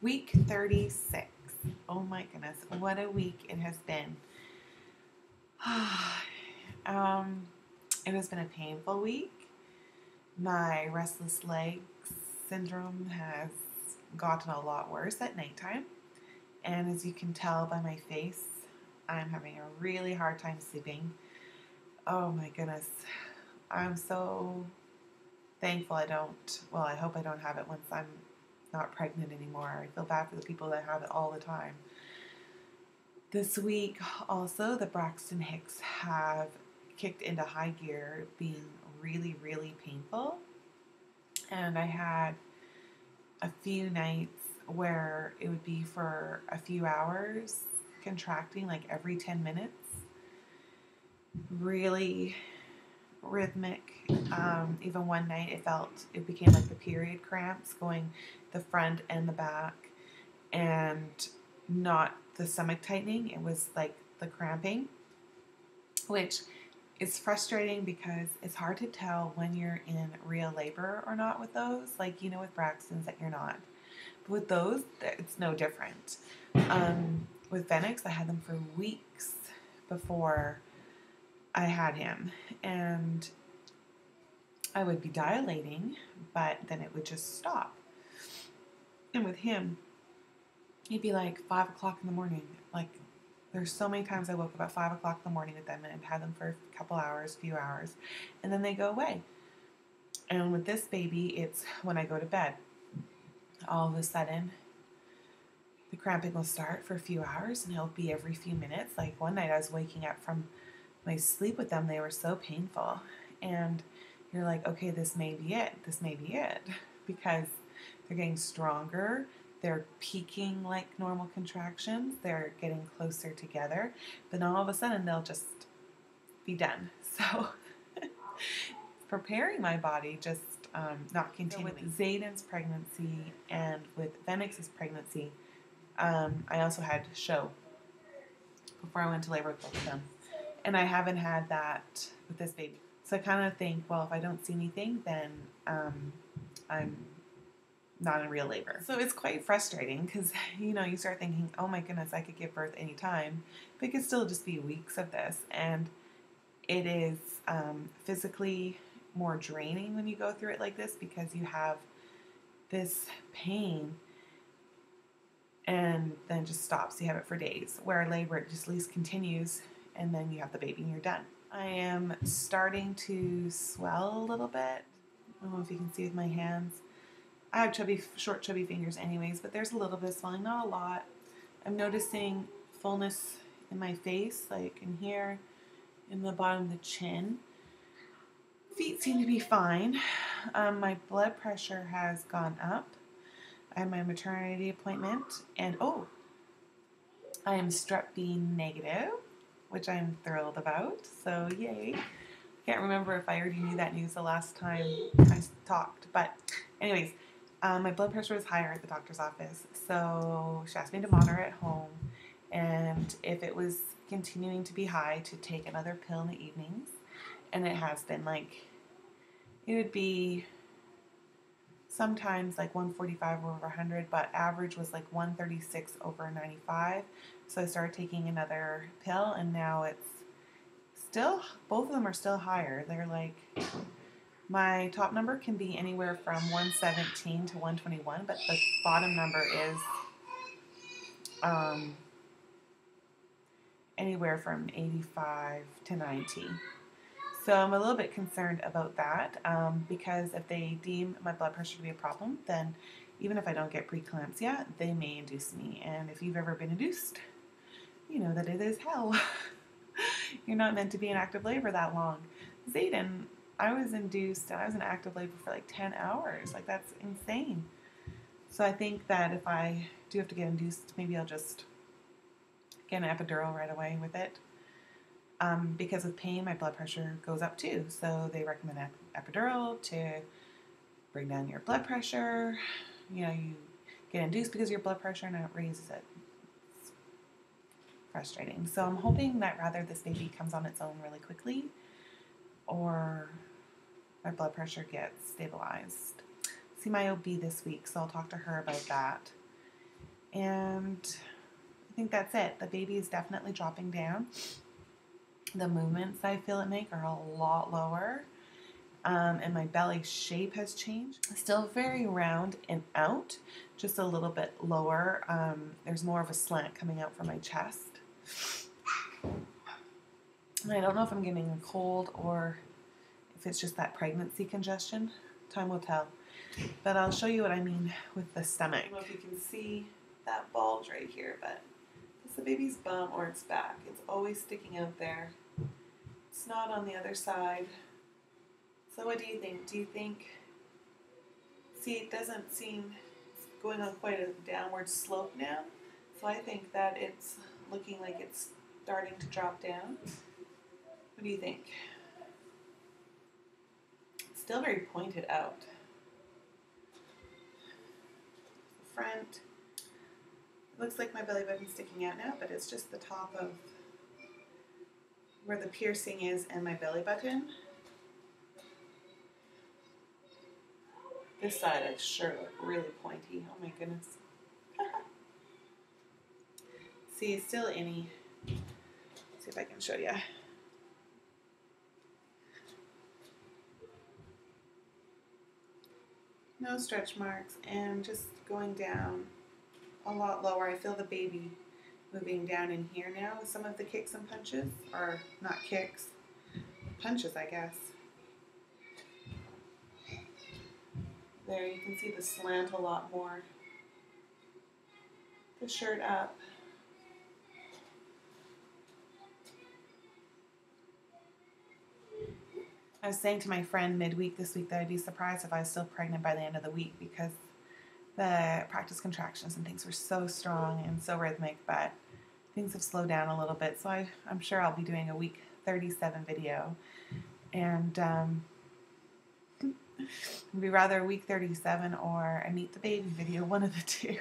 Week 36. Oh my goodness, what a week it has been. It has been a painful week. My restless legs syndrome has gotten a lot worse at nighttime. And as you can tell by my face, I'm having a really hard time sleeping. Oh my goodness. I'm so thankful I hope I don't have it once I'm not pregnant anymore. I feel bad for the people that have it all the time. This week, also, the Braxton Hicks have kicked into high gear, being really, really painful. And I had a few nights where it would be for a few hours, contracting like every 10 minutes. Really rhythmic. Even one night it became like the period cramps going the front and the back, and not the stomach tightening. It was like the cramping, which is frustrating because it's hard to tell when you're in real labor or not with those. Like, with Braxton's that you're not. But with those, it's no different. With Venix, I had them for weeks before I had him. And I would be dilating, but then it would just stop. And with him, he'd be like 5 o'clock in the morning. Like, there's so many times I woke up at 5 o'clock in the morning with them and had them for a couple hours, few hours, and then they go away. And with this baby, it's when I go to bed. All of a sudden, the cramping will start for a few hours, and it'll be every few minutes. Like one night I was waking up from my sleep with them. They were so painful. And you're like, okay, this may be it. This may be it. Because they're getting stronger. They're peaking like normal contractions. They're getting closer together. But then all of a sudden, they'll just be done. So preparing my body, just not continuing. So with Zayden's pregnancy and with Venix's pregnancy, I also had show before I went to labor with both of them. And I haven't had that with this baby. So I kind of think, well, if I don't see anything, then I'm not in real labor. So it's quite frustrating because, you start thinking, oh my goodness, I could give birth anytime. But it could still just be weeks of this. And it is physically more draining when you go through it like this because you have this pain and then just stops. You have it for days. Where labor, it just at least continues, and then you have the baby and you're done. I am starting to swell a little bit. I don't know if you can see with my hands. I have short chubby fingers anyways, but there's a little bit of swelling, not a lot. I'm noticing fullness in my face, like in here, in the bottom of the chin. Feet seem to be fine. My blood pressure has gone up. I had my maternity appointment, and I am strep B negative, which I'm thrilled about. So yay! Can't remember if I already knew that news the last time I talked, but anyways, my blood pressure was higher at the doctor's office, so she asked me to monitor at home, and if it was continuing to be high, to take another pill in the evenings. And it has been it would be sometimes like 145 over 100, but average was like 136 over 95. So I started taking another pill, and now it's still, both of them are still higher. They're like, my top number can be anywhere from 117 to 121, but the bottom number is anywhere from 85 to 90. So I'm a little bit concerned about that because if they deem my blood pressure to be a problem, then even if I don't get preeclampsia, they may induce me. And if you've ever been induced, you know that it is hell. You're not meant to be in active labor that long. Zayden, I was induced and I was in active labor for like 10 hours. Like, that's insane. So I think that if I do have to get induced, maybe I'll just get an epidural right away with it. Because with pain, my blood pressure goes up too. So they recommend epidural to bring down your blood pressure. You get induced because of your blood pressure and it raises it. It's frustrating. So I'm hoping that rather this baby comes on its own really quickly, or my blood pressure gets stabilized. See my OB this week, so I'll talk to her about that. And I think that's it. The baby is definitely dropping down. The movements I feel it make are a lot lower. And my belly shape has changed. Still very round and out, just a little bit lower. There's more of a slant coming out from my chest. And I don't know if I'm getting a cold or if it's just that pregnancy congestion. Time will tell. But I'll show you what I mean with the stomach. I don't know if you can see that bulge right here, but it's the baby's bum or its back. It's always sticking out there. It's not on the other side. So what do you think? Do you think, see, it doesn't seem it's going on quite a downward slope now. So I think that it's looking like it's starting to drop down. What do you think? It's still very pointed out. The front, it looks like my belly button's sticking out now, but it's just the top of where the piercing is and my belly button. This side I sure look really pointy. Oh my goodness. See, it's still inny. See if I can show you. No stretch marks, and just going down a lot lower. I feel the baby moving down in here now with some of the kicks and punches, or not kicks, punches, I guess. There, you can see the slant a lot more. The shirt up. I was saying to my friend midweek this week that I'd be surprised if I was still pregnant by the end of the week because the practice contractions and things were so strong and so rhythmic, but things have slowed down a little bit. So I'm sure I'll be doing a week 37 video. And it'd be rather a week 37 or a meet the baby video, one of the two.